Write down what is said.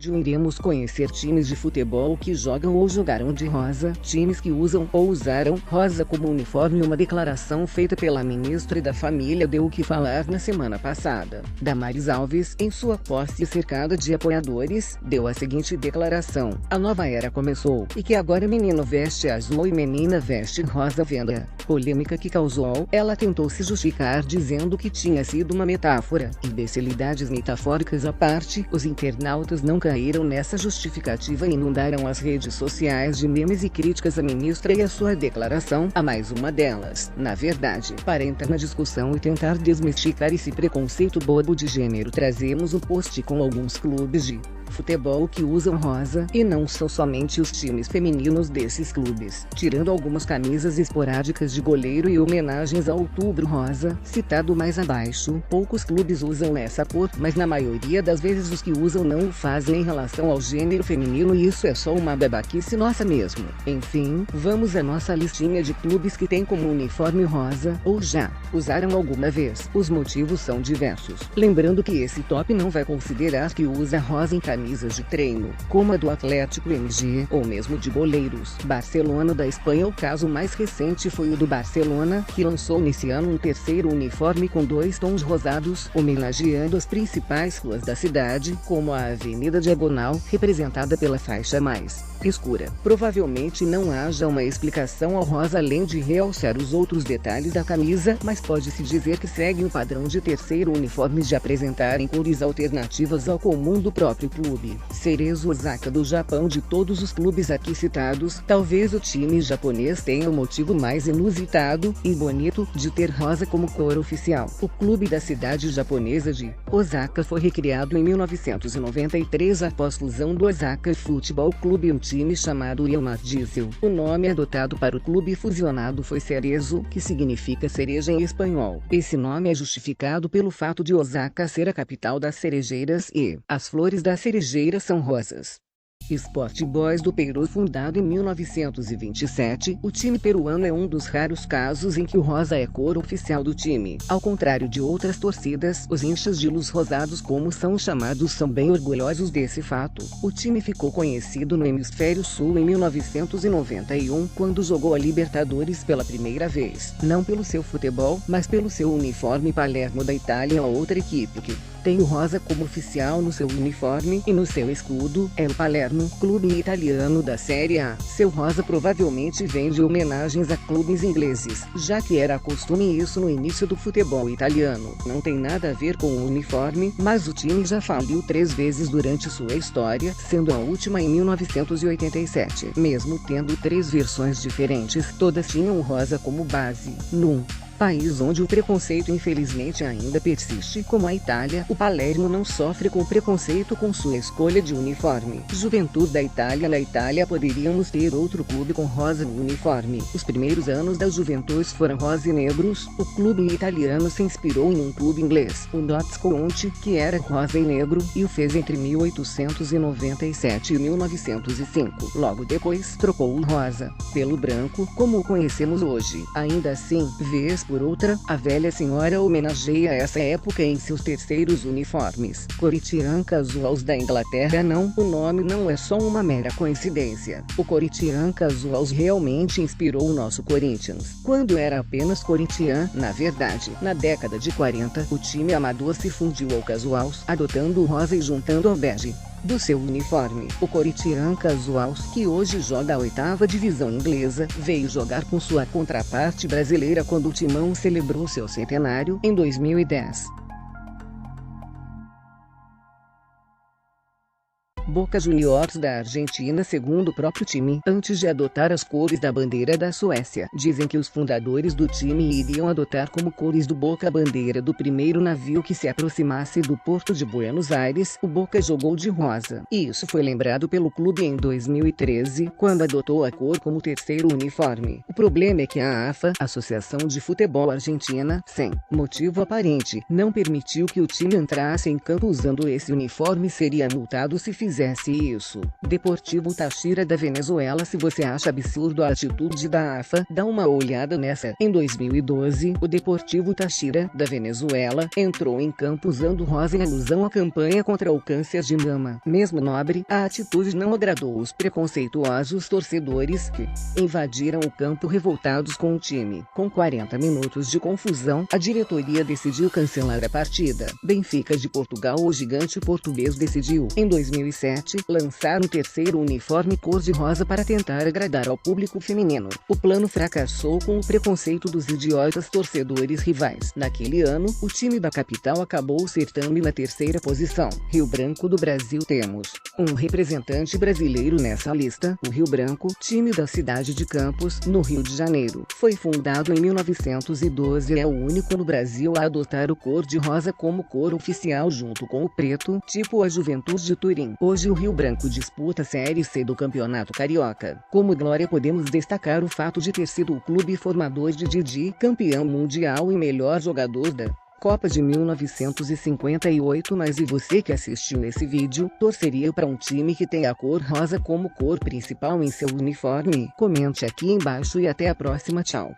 Iremos conhecer times de futebol que jogam ou jogaram de rosa, times que usam ou usaram rosa como uniforme. Uma declaração feita pela ministra da Família deu o que falar na semana passada. Damares Alves, em sua posse cercada de apoiadores, deu a seguinte declaração: a nova era começou, e que agora menino veste azul e menina veste rosa. Venda polêmica que causou, ela tentou se justificar dizendo que tinha sido uma metáfora. Imbecilidades metafóricas à parte, os internautas não caíram nessa justificativa e inundaram as redes sociais de memes e críticas à ministra e à sua declaração, a mais uma delas. Na verdade, para entrar na discussão e tentar desmistificar esse preconceito bobo de gênero, trazemos um post com alguns clubes de futebol que usam rosa, e não são somente os times femininos desses clubes. Tirando algumas camisas esporádicas de goleiro e homenagens ao Outubro Rosa, citado mais abaixo, poucos clubes usam essa cor, mas na maioria das vezes os que usam não o fazem em relação ao gênero feminino, e isso é só uma babaquice nossa mesmo. Enfim, vamos à nossa listinha de clubes que tem como uniforme rosa, ou já usaram alguma vez. Os motivos são diversos. Lembrando que esse top não vai considerar que usa rosa em camisas de treino, como a do Atlético MG, ou mesmo de goleiros. Barcelona da Espanha. O caso mais recente foi o do Barcelona, que lançou nesse ano um terceiro uniforme com 2 tons rosados, homenageando as principais ruas da cidade, como a Avenida Diagonal, representada pela faixa mais escura. Provavelmente não haja uma explicação ao rosa além de realçar os outros detalhes da camisa, mas pode-se dizer que segue o padrão de terceiro uniformes de apresentarem cores alternativas ao comum do próprio clube. Cerezo Osaka do Japão. De todos os clubes aqui citados, talvez o time japonês tenha o motivo mais inusitado e bonito de ter rosa como cor oficial. O clube da cidade japonesa de Osaka foi recriado em 1993 após fusão do Osaka Futebol Clube e um time chamado Yama Diesel. O nome adotado para o clube fusionado foi Cerezo, que significa cereja em espanhol. Esse nome é justificado pelo fato de Osaka ser a capital das cerejeiras e as flores das cerejeiras são rosas. Sport Boys do Peru. Fundado em 1927, o time peruano é um dos raros casos em que o rosa é cor oficial do time. Ao contrário de outras torcidas, os hinchas de luz rosados, como são chamados, são bem orgulhosos desse fato. O time ficou conhecido no Hemisfério Sul em 1991, quando jogou a Libertadores pela primeira vez. Não pelo seu futebol, mas pelo seu uniforme. Palermo da Itália. A outra equipe que tem o rosa como oficial no seu uniforme e no seu escudo é o Palermo, clube italiano da Série A. Seu rosa provavelmente vem de homenagens a clubes ingleses, já que era costume isso no início do futebol italiano. Não tem nada a ver com o uniforme, mas o time já faliu 3 vezes durante sua história, sendo a última em 1987. Mesmo tendo 3 versões diferentes, todas tinham o rosa como base. Num país onde o preconceito infelizmente ainda persiste, como a Itália, o Palermo não sofre com preconceito com sua escolha de uniforme. Juventude da Itália. Na Itália poderíamos ter outro clube com rosa no uniforme. Os primeiros anos da Juventus foram rosa e negros. O clube italiano se inspirou em um clube inglês, o Notts County, que era rosa e negro, e o fez entre 1897 e 1905. Logo depois, trocou o rosa pelo branco, como o conhecemos hoje. Ainda assim, vez por outra, a velha senhora homenageia essa época em seus terceiros uniformes. Corinthians Casuals da Inglaterra. Não, o nome não é só uma mera coincidência. O Corinthians Casuals realmente inspirou o nosso Corinthians, quando era apenas Corinthians. Na verdade, na década de 40, o time amador se fundiu ao Casuals, adotando o rosa e juntando ao bege do seu uniforme. O Corinthians Casuals, que hoje joga a 8ª divisão inglesa, veio jogar com sua contraparte brasileira quando o Timão celebrou seu centenário, em 2010. Boca Juniors da Argentina. Segundo o próprio time, antes de adotar as cores da bandeira da Suécia, dizem que os fundadores do time iriam adotar como cores do Boca a bandeira do primeiro navio que se aproximasse do porto de Buenos Aires. O Boca jogou de rosa, e isso foi lembrado pelo clube em 2013, quando adotou a cor como terceiro uniforme. O problema é que a AFA, Associação de Futebol Argentina, sem motivo aparente, não permitiu que o time entrasse em campo usando esse uniforme e seria multado se fizesse fizesse isso. Deportivo Táchira da Venezuela. Se você acha absurdo a atitude da AFA, dá uma olhada nessa. Em 2012, o Deportivo Táchira da Venezuela entrou em campo usando rosa em alusão à campanha contra o câncer de mama. Mesmo nobre, a atitude não agradou os preconceituosos torcedores que invadiram o campo revoltados com o time. Com 40 minutos de confusão, a diretoria decidiu cancelar a partida. Benfica de Portugal. O gigante português decidiu, em 2007, lançar um terceiro uniforme cor-de-rosa para tentar agradar ao público feminino. O plano fracassou com o preconceito dos idiotas torcedores rivais. Naquele ano, o time da capital acabou acertando na terceira posição. Rio Branco do Brasil. Temos um representante brasileiro nessa lista. O Rio Branco, time da cidade de Campos, no Rio de Janeiro, foi fundado em 1912 e é o único no Brasil a adotar o cor-de-rosa como cor oficial junto com o preto, tipo a Juventude de Turim. Hoje o Rio Branco disputa a Série C do Campeonato Carioca. Como glória podemos destacar o fato de ter sido o clube formador de Didi, campeão mundial e melhor jogador da Copa de 1958. Mas e você que assistiu esse vídeo, torceria para um time que tem a cor rosa como cor principal em seu uniforme? Comente aqui embaixo e até a próxima. Tchau.